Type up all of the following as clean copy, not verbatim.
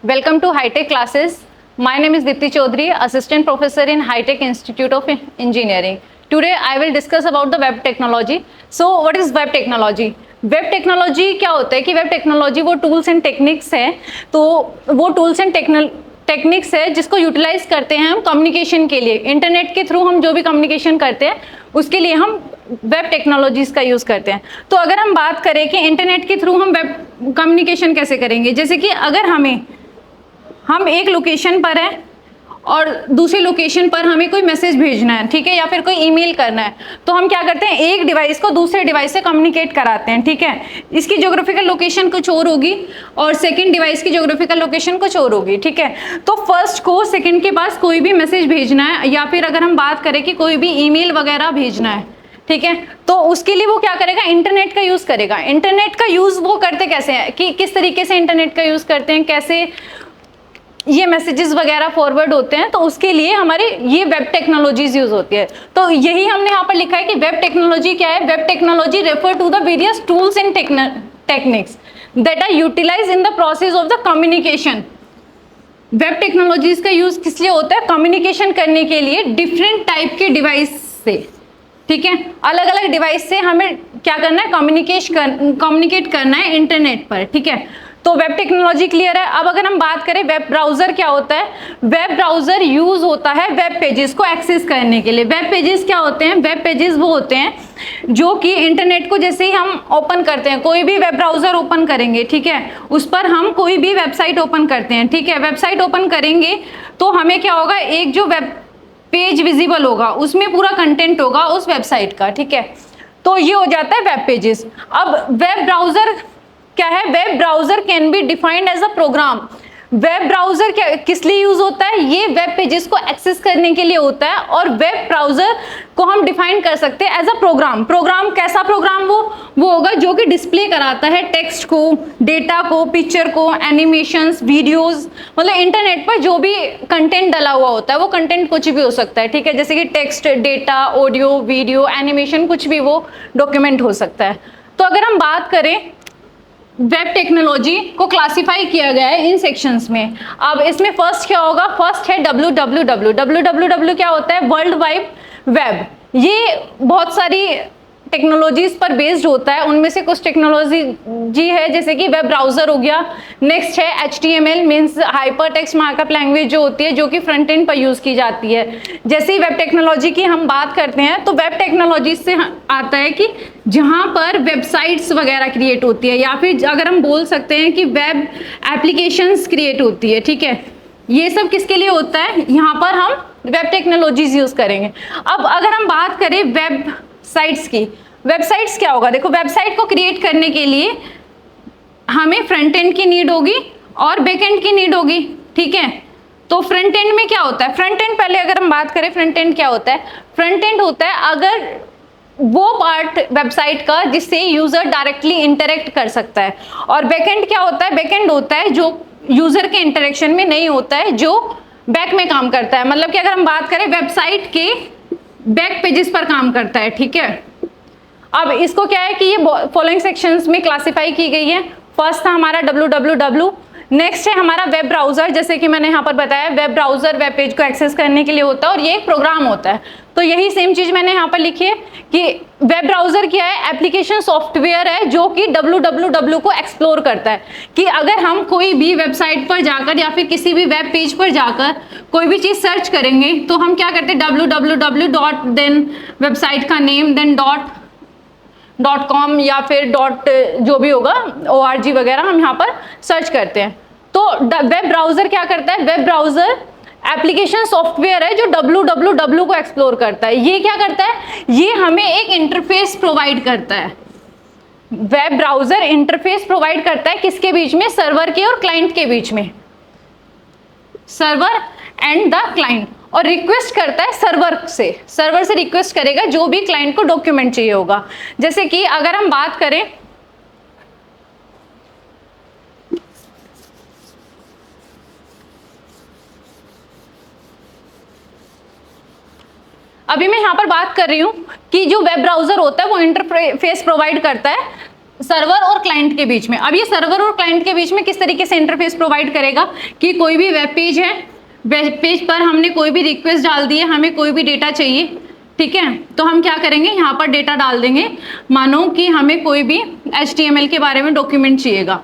Welcome to High Tech classes. My name is Dipti Chaudhary, Assistant Professor in High Tech Institute of Engineering. Today I will discuss about the web technology. So what is web technology? Web technology क्या होता है कि web technology वो tools and techniques है, तो वो tools and techniques है जिसको यूटिलाइज करते हैं हम कम्युनिकेशन के लिए। इंटरनेट के थ्रू हम जो भी कम्युनिकेशन करते हैं उसके लिए हम वेब टेक्नोलॉजीज का यूज़ करते हैं। तो अगर हम बात करें कि इंटरनेट के थ्रू हम वेब कम्युनिकेशन कैसे करेंगे, जैसे कि अगर हम एक लोकेशन पर हैं और दूसरी लोकेशन पर हमें कोई मैसेज भेजना है, ठीक है, या फिर कोई ईमेल करना है, तो हम क्या करते हैं, एक डिवाइस को दूसरे डिवाइस से कम्युनिकेट कराते हैं, ठीक है। इसकी ज्योग्राफिकल लोकेशन कुछ और होगी और सेकंड डिवाइस की ज्योग्राफिकल लोकेशन कुछ और होगी, ठीक है। तो फर्स्ट को सेकंड के पास कोई भी मैसेज भेजना है या फिर अगर हम बात करें कि कोई भी ईमेल वगैरह भेजना है, ठीक है, तो उसके लिए वो क्या करेगा, इंटरनेट का यूज़ करेगा। इंटरनेट का यूज़ वो करते कैसे हैं कि किस तरीके से इंटरनेट का यूज़ करते हैं, कैसे ये मैसेजेस वगैरह फॉरवर्ड होते हैं, तो उसके लिए हमारी ये वेब टेक्नोलॉजीज यूज होती है। तो यही हमने यहाँ पर लिखा है कि वेब टेक्नोलॉजी क्या है। Web technology refer to the various tools and techniques that are utilise in the process of the communication. Web technologies का यूज किस लिए होता है, कम्युनिकेशन करने के लिए डिफरेंट टाइप के डिवाइस से, ठीक है, अलग अलग डिवाइस से हमें क्या करना है, कम्युनिकेट करना है इंटरनेट पर, ठीक है। तो वेब टेक्नोलॉजी क्लियर है। अब अगर हम बात करें वेब ब्राउजर क्या होता है, वेब ब्राउजर यूज होता है वेब पेजेस को एक्सेस करने के लिए। वेब पेजेस क्या होते हैं, वेब पेजेस वो होते हैं जो कि इंटरनेट को जैसे ही हम ओपन करते हैं, कोई भी वेब ब्राउजर ओपन करेंगे, ठीक है, उस पर हम कोई भी वेबसाइट ओपन करते हैं, ठीक है, वेबसाइट ओपन करेंगे तो हमें क्या होगा, एक जो वेब पेज विजिबल होगा उसमें पूरा कंटेंट होगा उस वेबसाइट का, ठीक है। तो ये हो जाता है वेब पेजेस। अब वेब ब्राउजर क्या है, web browser can be defined as a program. Web browser क्या किस लिए यूज होता है, ये वेब पेजेस को एक्सेस करने के लिए होता है और वेब ब्राउजर को हम डिफाइन कर सकते हैं एज अ प्रोग्राम। प्रोग्राम कैसा प्रोग्राम, वो होगा जो कि डिस्प्ले कराता है टेक्स्ट को, डेटा को, पिक्चर को, एनिमेशंस, वीडियोस, मतलब इंटरनेट पर जो भी कंटेंट डला हुआ होता है वो कंटेंट कुछ भी हो सकता है, ठीक है, जैसे कि text, data, audio, video, animation, कुछ भी वो डॉक्यूमेंट हो सकता है। तो अगर हम बात करें, वेब टेक्नोलॉजी को क्लासिफाई किया गया है इन सेक्शंस में। अब इसमें फर्स्ट क्या होगा, फर्स्ट है www। www क्या होता है, वर्ल्ड वाइड वेब। ये बहुत सारी टेक्नोलॉजीज पर बेस्ड होता है, उनमें से कुछ टेक्नोलॉजी है जैसे कि वेब ब्राउजर हो गया। नेक्स्ट है HTML means hyper text markup language जो होती है, जो कि फ्रंट एंड पर यूज की जाती है। जैसे ही वेब टेक्नोलॉजी की हम बात करते हैं तो वेब टेक्नोलॉजी से आता है कि जहां पर वेबसाइट्स वगैरह क्रिएट होती है, या फिर अगर हम बोल सकते हैं कि वेब एप्लीकेशंस क्रिएट होती है, ठीक है, ये सब किसके लिए होता है, यहाँ पर हम वेब टेक्नोलॉजीज यूज करेंगे। अब अगर हम बात करें वेबसाइट्स की, वेबसाइट्स क्या होगा, देखो वेबसाइट को क्रिएट करने के लिए हमें फ्रंट एंड की नीड होगी और बैक एंड की नीड होगी, ठीक है। तो फ्रंट एंड में क्या होता है, फ्रंट एंड पहले अगर हम बात करें फ्रंट एंड क्या होता है, फ्रंट एंड होता है अगर वो पार्ट वेबसाइट का जिससे यूजर डायरेक्टली इंटरेक्ट कर सकता है। और बैकएंड क्या होता है, बैकएंड होता है जो यूजर के इंटरेक्शन में नहीं होता है, जो बैक में काम करता है, मतलब कि अगर हम बात करें वेबसाइट के बैक पेजेस पर काम करता है, ठीक है। अब इसको क्या है कि ये फॉलोइंग सेक्शंस में क्लासिफाई की गई है। फर्स्ट था हमारा www। नेक्स्ट है हमारा वेब ब्राउजर, जैसे कि मैंने यहाँ पर बताया, वेब ब्राउजर वेब पेज को एक्सेस करने के लिए होता है और ये एक प्रोग्राम होता है। तो यही सेम चीज मैंने यहाँ पर लिखी है कि वेब ब्राउजर क्या है, एप्लीकेशन सॉफ्टवेयर है जो कि www को एक्सप्लोर करता है। कि अगर हम कोई भी वेबसाइट पर जाकर या फिर किसी भी वेब पेज पर जाकर कोई भी चीज सर्च करेंगे तो हम क्या करते हैं, www डॉट देन वेबसाइट का नेम देन .com या फिर डॉट जो भी होगा org वगैरह हम यहाँ पर सर्च करते हैं। तो वेब ब्राउजर क्या करता है, वेब ब्राउजर एप्लीकेशन सॉफ्टवेयर है जो www को एक्सप्लोर करता है। ये क्या करता है, ये हमें एक इंटरफेस प्रोवाइड करता है। वेब ब्राउजर इंटरफेस प्रोवाइड करता है किसके बीच में, सर्वर के और क्लाइंट के बीच में, सर्वर एंड द क्लाइंट, और रिक्वेस्ट करता है सर्वर से रिक्वेस्ट करेगा जो भी क्लाइंट को डॉक्यूमेंट चाहिए होगा। जैसे कि अगर हम बात करें, अभी मैं यहाँ पर बात कर रही हूँ कि जो वेब ब्राउजर होता है वो इंटरफेस प्रोवाइड करता है सर्वर और क्लाइंट के बीच में। अब ये सर्वर और क्लाइंट के बीच में किस तरीके से इंटरफेस प्रोवाइड करेगा कि कोई भी वेब पेज है, वेब पेज पर हमने कोई भी रिक्वेस्ट डाल दी है, हमें कोई भी डेटा चाहिए, ठीक है, तो हम क्या करेंगे, यहाँ पर डेटा डाल देंगे। मानो कि हमें कोई भी HTML के बारे में डॉक्यूमेंट चाहिएगा,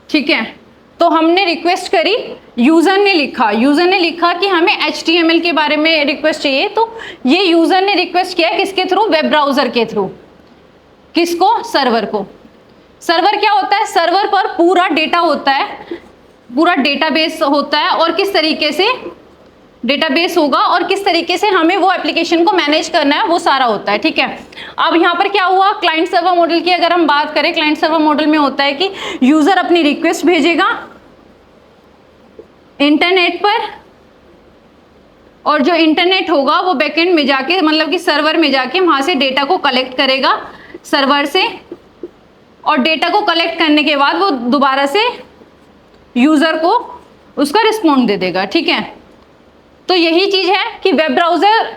ठीक है, तो हमने रिक्वेस्ट करी, यूजर ने लिखा कि हमें HTML के बारे में रिक्वेस्ट चाहिए, तो ये यूजर ने रिक्वेस्ट किया किसके थ्रू, वेब ब्राउजर के थ्रू। किसको, सर्वर को। सर्वर क्या होता है, सर्वर पर पूरा डेटा होता है, पूरा डेटाबेस होता है, और किस तरीके से डेटाबेस होगा और किस तरीके से हमें वो एप्लीकेशन को मैनेज करना है, वो सारा होता है, ठीक है। अब यहाँ पर क्या हुआ, क्लाइंट सर्वर मॉडल की अगर हम बात करें, क्लाइंट सर्वर मॉडल में होता है कि यूजर अपनी रिक्वेस्ट भेजेगा इंटरनेट पर, और जो इंटरनेट होगा वो बैकएंड में जाके, मतलब कि सर्वर में जाके वहां से डेटा को कलेक्ट करेगा सर्वर से, और डेटा को कलेक्ट करने के बाद वो दोबारा से यूजर को उसका रिस्पॉन्ड दे देगा, ठीक है। तो यही चीज है कि वेब ब्राउजर,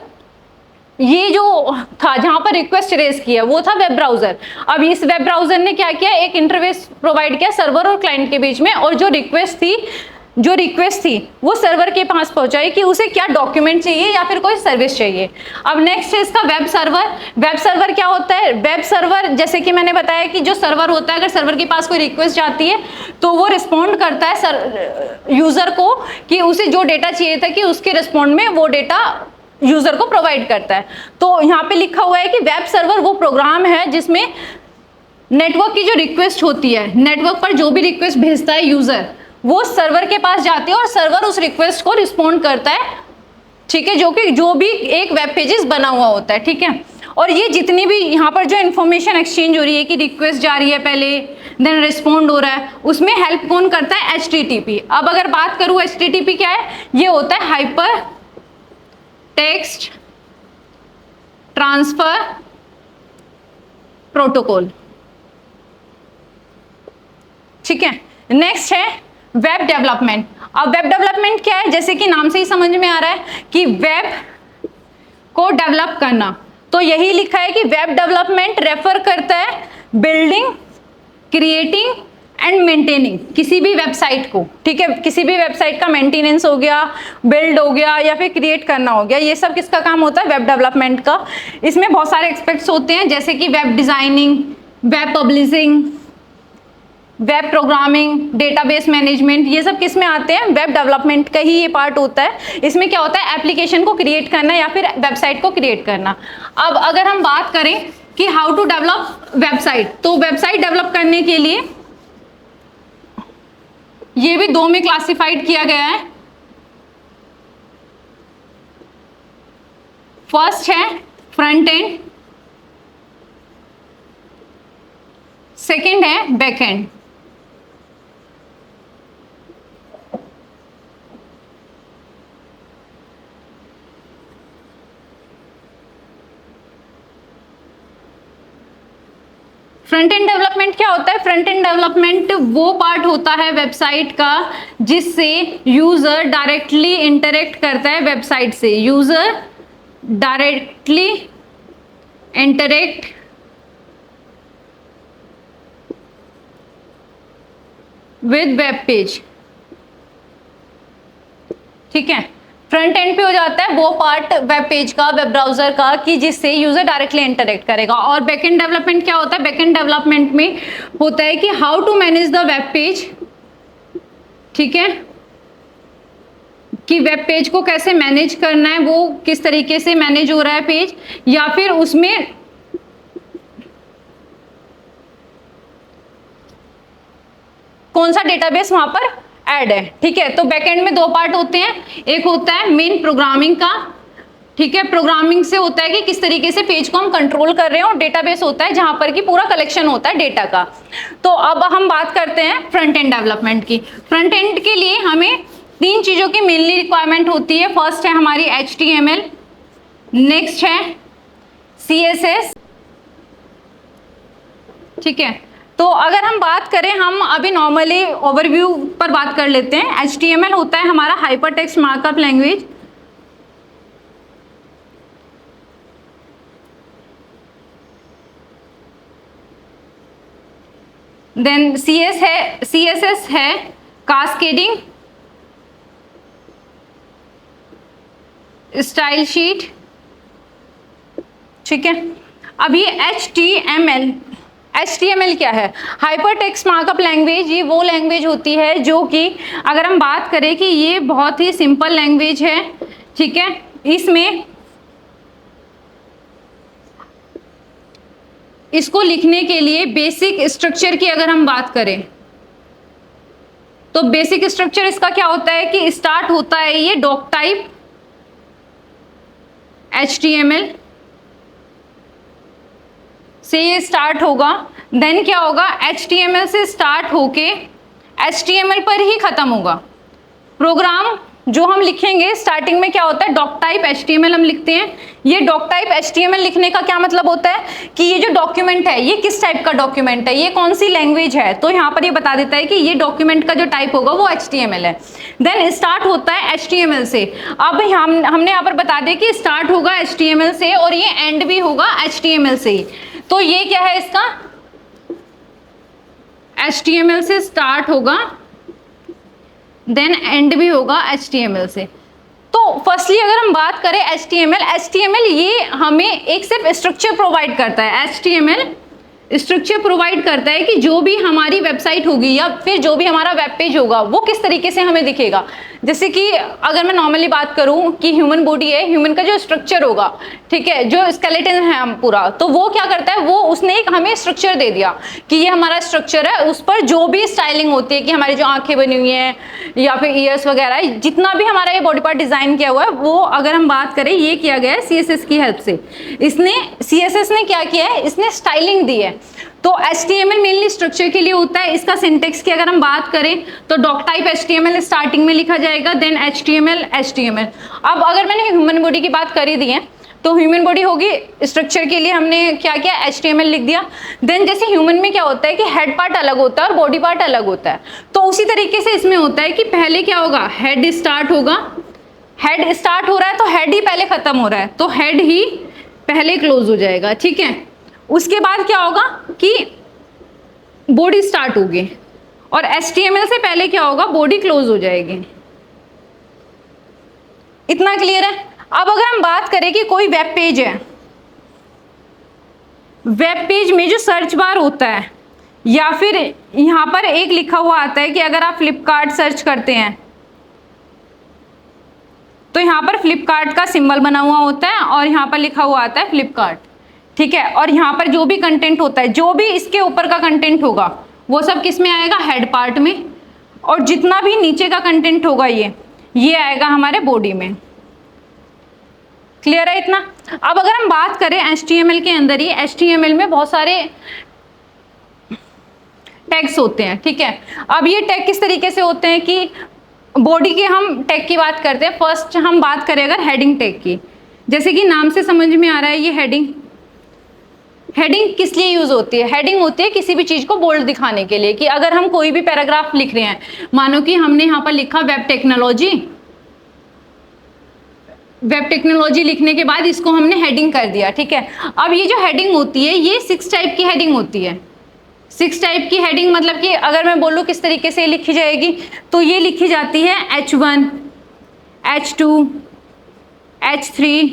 ये जो था जहां पर रिक्वेस्ट रेज किया वो था वेब ब्राउजर। अब इस वेब ब्राउजर ने क्या किया, एक इंटरफेस प्रोवाइड किया सर्वर और क्लाइंट के बीच में, और जो रिक्वेस्ट थी वो सर्वर के पास पहुंचाई कि उसे क्या डॉक्यूमेंट चाहिए या फिर कोई सर्विस चाहिए। अब नेक्स्ट है इसका वेब सर्वर। वेब सर्वर क्या होता है, वेब सर्वर जैसे कि मैंने बताया कि जो सर्वर होता है, अगर सर्वर के पास कोई रिक्वेस्ट जाती है तो वो रिस्पॉन्ड करता है यूजर को कि उसे जो डेटा चाहिए था कि उसके रिस्पॉन्ड में वो डेटा यूजर को प्रोवाइड करता है। तो यहाँ पे लिखा हुआ है कि वेब सर्वर वो प्रोग्राम है जिसमें नेटवर्क की जो रिक्वेस्ट होती है, नेटवर्क पर जो भी रिक्वेस्ट भेजता है यूजर, वो सर्वर के पास जाती है और सर्वर उस रिक्वेस्ट को रिस्पॉन्ड करता है, ठीक है, जो भी एक वेब पेजेस बना हुआ होता है, ठीक है। और ये जितनी भी यहाँ पर जो इन्फॉर्मेशन एक्सचेंज हो रही है कि रिक्वेस्ट जा रही है पहले, देन रिस्पॉन्ड हो रहा है, उसमें हेल्प कौन करता है, HTTP। अब अगर बात करूँ HTTP क्या है, ये होता है हाइपर टेक्स्ट ट्रांसफर प्रोटोकॉल, ठीक है। नेक्स्ट है वेब डेवलपमेंट। अब वेब डेवलपमेंट क्या है, जैसे कि नाम से ही समझ में आ रहा है कि वेब को डेवलप करना, तो यही लिखा है कि वेब डेवलपमेंट रेफर करता है बिल्डिंग, क्रिएटिंग एंड मेंटेनिंग किसी भी वेबसाइट को, ठीक है। किसी भी वेबसाइट का मेंटेनेंस हो गया, बिल्ड हो गया, या फिर क्रिएट करना हो गया, ये सब किसका काम होता है, वेब डेवलपमेंट का। इसमें बहुत सारे एस्पेक्ट्स होते हैं, जैसे कि web designing, web publishing, web programming, database management, ये सब किस में आते हैं, वेब डेवलपमेंट का ही ये पार्ट होता है। इसमें क्या होता है, एप्लीकेशन को क्रिएट करना या फिर वेबसाइट को क्रिएट करना। अब अगर हम बात करें कि हाउ टू डेवलप वेबसाइट, तो वेबसाइट डेवलप करने के लिए ये भी दो में क्लासिफाइड किया गया है। फर्स्ट है फ्रंट एंड, सेकंड है back and. Front end development क्या होता है, फ्रंट एंड डेवलपमेंट वो पार्ट होता है वेबसाइट का जिससे यूजर डायरेक्टली इंटरेक्ट करता है वेबसाइट से, user directly interact with web page, ठीक है। फ्रंट एंड पे हो जाता है वो पार्ट वेब पेज का, वेब ब्राउजर का, कि जिससे यूजर डायरेक्टली इंटरेक्ट करेगा। और बैक एंड डेवलपमेंट क्या होता है, बैक एंड डेवलपमेंट में होता है कि how to manage the web page, ठीक है, कि वेब पेज को कैसे मैनेज करना है, वो किस तरीके से मैनेज हो रहा है पेज, या फिर उसमें कौन सा डेटाबेस वहां पर ऐड है, ठीक है। तो बैकएंड में दो पार्ट होते हैं, एक होता है मेन प्रोग्रामिंग का, ठीक है, प्रोग्रामिंग से होता है कि किस तरीके से पेज को हम कंट्रोल कर रहे हैं, और डेटाबेस होता है जहां पर कि पूरा कलेक्शन होता है डेटा का। तो अब हम बात करते हैं फ्रंट एंड डेवलपमेंट की। फ्रंट एंड के लिए हमें तीन चीजों की मेनली रिक्वायरमेंट होती है। फर्स्ट है हमारी HTML, नेक्स्ट है CSS, ठीक है। तो अगर हम बात करें, हम अभी नॉर्मली ओवरव्यू पर बात कर लेते हैं। HTML होता है हमारा hyper text markup language, then CSS है कास्केडिंग स्टाइल शीट, ठीक है। अब ये HTML क्या है? Hyper text markup language. ये वो लैंग्वेज होती है जो कि अगर हम बात करें कि ये बहुत ही सिंपल लैंग्वेज है, ठीक है। इसमें इसको लिखने के लिए बेसिक स्ट्रक्चर की अगर हम बात करें तो बेसिक स्ट्रक्चर इसका क्या होता है कि स्टार्ट होता है ये डॉक टाइप HTML से ये स्टार्ट होगा। देन क्या होगा, HTML से स्टार्ट होके HTML पर ही खत्म होगा। प्रोग्राम जो हम लिखेंगे स्टार्टिंग में क्या होता है, डॉक टाइप HTML हम लिखते हैं। ये डॉक टाइप HTML लिखने का क्या मतलब होता है कि ये जो डॉक्यूमेंट है ये किस टाइप का डॉक्यूमेंट है, ये कौन सी लैंग्वेज है, तो यहाँ पर ये बता देता है कि ये डॉक्यूमेंट का जो टाइप होगा वो HTML है। देन स्टार्ट होता है HTML से। अब हमने यहाँ पर बता दिया कि स्टार्ट होगा HTML से और ये एंड भी होगा HTML से ही। तो ये क्या है इसका, HTML से स्टार्ट होगा देन एंड भी होगा HTML से। तो फर्स्टली अगर हम बात करें HTML ये हमें एक सिर्फ स्ट्रक्चर प्रोवाइड करता है। HTML स्ट्रक्चर प्रोवाइड करता है कि जो भी हमारी वेबसाइट होगी या फिर जो भी हमारा वेब पेज होगा वो किस तरीके से हमें दिखेगा। जैसे कि अगर मैं नॉर्मली बात करूं कि ह्यूमन बॉडी है, ह्यूमन का जो स्ट्रक्चर होगा, ठीक है, जो स्केलेटन है हम पूरा, तो वो क्या करता है, वो उसने एक हमें स्ट्रक्चर दे दिया कि ये हमारा स्ट्रक्चर है। उस पर जो भी स्टाइलिंग होती है कि हमारी जो आंखें बनी हुई हैं या फिर ईयर्स वगैरह, जितना भी हमारा ये बॉडी पार्ट डिजाइन किया हुआ है वो अगर हम बात करें ये किया गया है CSS की हेल्प से। CSS ने क्या किया है, इसने स्टाइलिंग दी है। तो HTML मेनली स्ट्रक्चर के लिए होता है। इसका सिंटेक्स की अगर हम बात करें तो डॉक टाइप HTML स्टार्टिंग में लिखा जाएगा, देन HTML। अब अगर मैंने ह्यूमन बॉडी की बात कर ही दी है तो ह्यूमन बॉडी होगी, स्ट्रक्चर के लिए हमने क्या किया, HTML लिख दिया। देन जैसे ह्यूमन में क्या होता है कि हेड पार्ट अलग होता है और बॉडी पार्ट अलग होता है, तो उसी तरीके से इसमें होता है कि पहले क्या होगा, हेड स्टार्ट होगा, हेड स्टार्ट हो रहा है तो हेड ही पहले खत्म हो रहा है तो हेड ही पहले क्लोज हो जाएगा, ठीक है। उसके बाद क्या होगा कि बॉडी स्टार्ट होगी और HTML से पहले क्या होगा, बॉडी क्लोज हो जाएगी। इतना क्लियर है। अब अगर हम बात करें कि कोई वेब पेज है, वेब पेज में जो सर्च बार होता है या फिर यहां पर एक लिखा हुआ आता है कि अगर आप फ्लिपकार्ट सर्च करते हैं तो यहां पर फ्लिपकार्ट का सिंबल बना हुआ होता है और यहां पर लिखा हुआ आता है फ्लिपकार्ट, ठीक है। और यहाँ पर जो भी कंटेंट होता है, जो भी इसके ऊपर का कंटेंट होगा वो सब किस में आएगा, हेड पार्ट में, और जितना भी नीचे का कंटेंट होगा ये आएगा हमारे बॉडी में। क्लियर है इतना। अब अगर हम बात करें HTML के अंदर ही, HTML में बहुत सारे टैग्स होते हैं, ठीक है। अब ये टैग किस तरीके से होते हैं कि बॉडी के हम टैग की बात करते हैं। फर्स्ट हम बात करें अगर हेडिंग टैग की, जैसे कि नाम से समझ में आ रहा है ये हेडिंग किस लिए यूज होती है, हेडिंग होती है किसी भी चीज को बोल्ड दिखाने के लिए, कि अगर हम कोई भी पैराग्राफ लिख रहे हैं, मानो कि हमने यहाँ पर लिखा वेब टेक्नोलॉजी लिखने के बाद इसको हमने हेडिंग कर दिया, ठीक है। अब ये जो हेडिंग होती है ये 6 टाइप की हेडिंग होती है। 6 टाइप की हेडिंग मतलब कि अगर मैं बोलूँ किस तरीके से लिखी जाएगी, तो ये लिखी जाती है H1, H2, H3,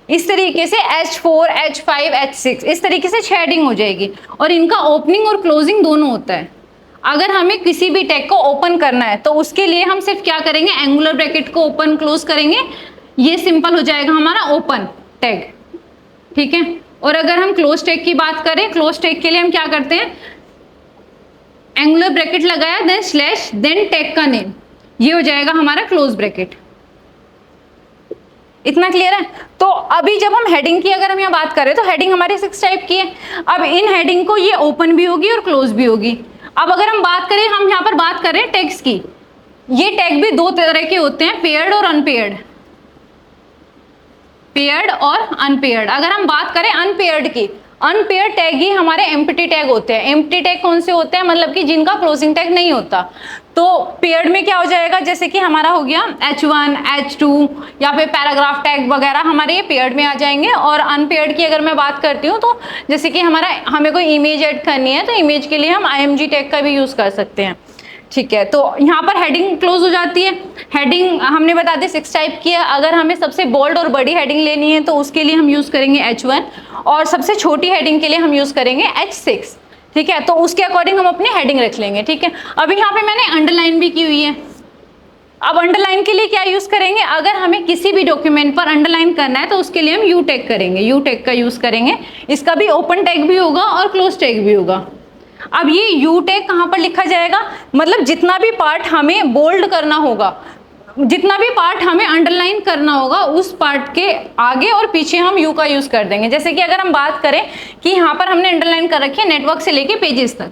इस तरीके से H4, H5, H6, इस तरीके से 6 हेडिंग हो जाएगी। और इनका ओपनिंग और क्लोजिंग दोनों होता है। अगर हमें किसी भी टैग को ओपन करना है तो उसके लिए हम सिर्फ क्या करेंगे, एंगुलर ब्रैकेट को ओपन क्लोज करेंगे, ये सिंपल हो जाएगा हमारा ओपन टैग, ठीक है। और अगर हम क्लोज टैग की बात करें, क्लोज टैग के लिए हम क्या करते हैं, एंगुलर ब्रैकेट लगाया, देन स्लैश, देन टैग का नेम, ये हो जाएगा हमारा क्लोज ब्रैकेट। इतना क्लियर है। तो अभी जब हम हेडिंग की अगर हम यहाँ बात करें तो हेडिंग हमारी 6 टाइप की है। अब इन हेडिंग को ये ओपन भी होगी और क्लोज भी होगी। अब अगर हम बात करें, हम यहाँ पर बात करें टैग्स की, ये टैग भी 2 तरह के होते हैं, पेयर्ड और अनपेयर्ड। पेयर्ड और अनपेयर्ड। अगर हम बात करें अनपेयर्ड की, अनपेयर्ड टैग ही हमारे एम्प्टी टैग होते हैं। एम्प्टी टैग कौन से होते हैं, मतलब कि जिनका क्लोजिंग टैग नहीं होता। तो पेयर्ड में क्या हो जाएगा, जैसे कि हमारा हो गया H1, H2 या फिर पैराग्राफ टैग वगैरह हमारे ये पेयर्ड में आ जाएंगे। और अनपेयर्ड की अगर मैं बात करती हूँ तो जैसे कि हमें कोई इमेज ऐड करनी है तो इमेज के लिए हम IMG टैग का भी यूज कर सकते हैं। ठीक है, तो यहाँ पर हेडिंग क्लोज हो जाती है। हेडिंग हमने बता दी 6 टाइप की है। अगर हमें सबसे बोल्ड और बड़ी हेडिंग लेनी है तो उसके लिए हम यूज करेंगे H1 और सबसे छोटी हेडिंग के लिए हम यूज करेंगे H6। ठीक है, तो उसके अकॉर्डिंग हम अपनी हेडिंग रख लेंगे। ठीक है, अब यहाँ पे मैंने अंडरलाइन भी की हुई है। अब अंडरलाइन के लिए क्या यूज करेंगे, अगर हमें किसी भी डॉक्यूमेंट पर अंडरलाइन करना है तो उसके लिए हम यू टैग करेंगे, यू टैग का यूज करेंगे। इसका भी ओपन टैग भी होगा और क्लोज टैग भी होगा। अब ये यू टैग कहाँ पर लिखा जाएगा, मतलब जितना भी पार्ट हमें बोल्ड करना होगा, जितना भी पार्ट हमें अंडरलाइन करना होगा, उस पार्ट के आगे और पीछे हम यू का यूज कर देंगे। जैसे कि अगर हम बात करें कि यहाँ पर हमने अंडरलाइन कर रखी है नेटवर्क से लेके पेजेस तक,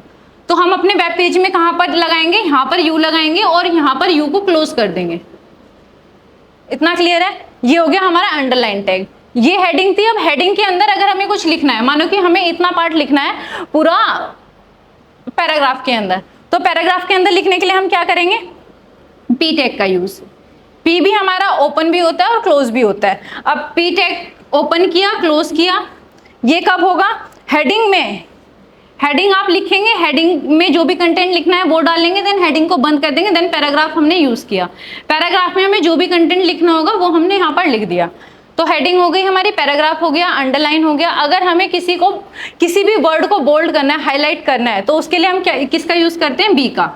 तो हम अपने वेब पेज में कहाँ पर लगाएंगे, यहाँ पर यू लगाएंगे और यहाँ पर यू को क्लोज कर देंगे। इतना क्लियर है, ये हो गया हमारा अंडरलाइन टैग। ये हेडिंग थी। अब हेडिंग के अंदर अगर हमें कुछ लिखना है, मानो कि हमें इतना पार्ट लिखना है पूरा पैराग्राफ के अंदर, तो पैराग्राफ के अंदर लिखने के लिए हम क्या करेंगे, पी टैग का यूज। पी भी हमारा ओपन भी होता है और क्लोज भी होता है। अब पी टैग ओपन किया, क्लोज किया, ये कब होगा, हेडिंग में। हेडिंग आप लिखेंगे, हेडिंग में जो भी कंटेंट लिखना है वो डालेंगे, देन हेडिंग को बंद कर देंगे, देन पैराग्राफ हमने यूज किया। पैराग्राफ में हमें जो भी कंटेंट लिखना होगा वो हमने यहाँ पर लिख दिया। तो हेडिंग हो गई हमारी, पैराग्राफ हो गया, अंडरलाइन हो गया। अगर हमें किसी भी वर्ड को बोल्ड करना है, हाईलाइट करना है, तो उसके लिए हम किसका यूज करते हैं, बी का।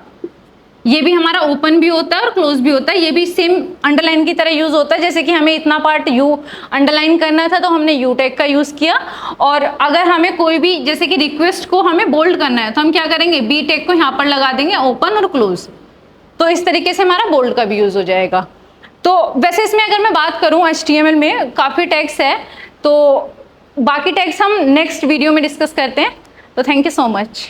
ये भी हमारा ओपन भी होता है और क्लोज भी होता है। ये भी सेम अंडरलाइन की तरह यूज होता है। जैसे कि हमें इतना पार्ट यू अंडरलाइन करना था तो हमने यू टैग का यूज किया। और अगर हमें कोई भी जैसे कि रिक्वेस्ट को हमें बोल्ड करना है तो हम क्या करेंगे, बी टैग को यहाँ पर लगा देंगे, ओपन और क्लोज। तो इस तरीके से हमारा बोल्ड का भी यूज हो जाएगा। तो वैसे इसमें अगर मैं बात करूं HTML में काफ़ी टैग्स है, तो बाकी टैग्स हम नेक्स्ट वीडियो में डिस्कस करते हैं। तो थैंक यू सो मच।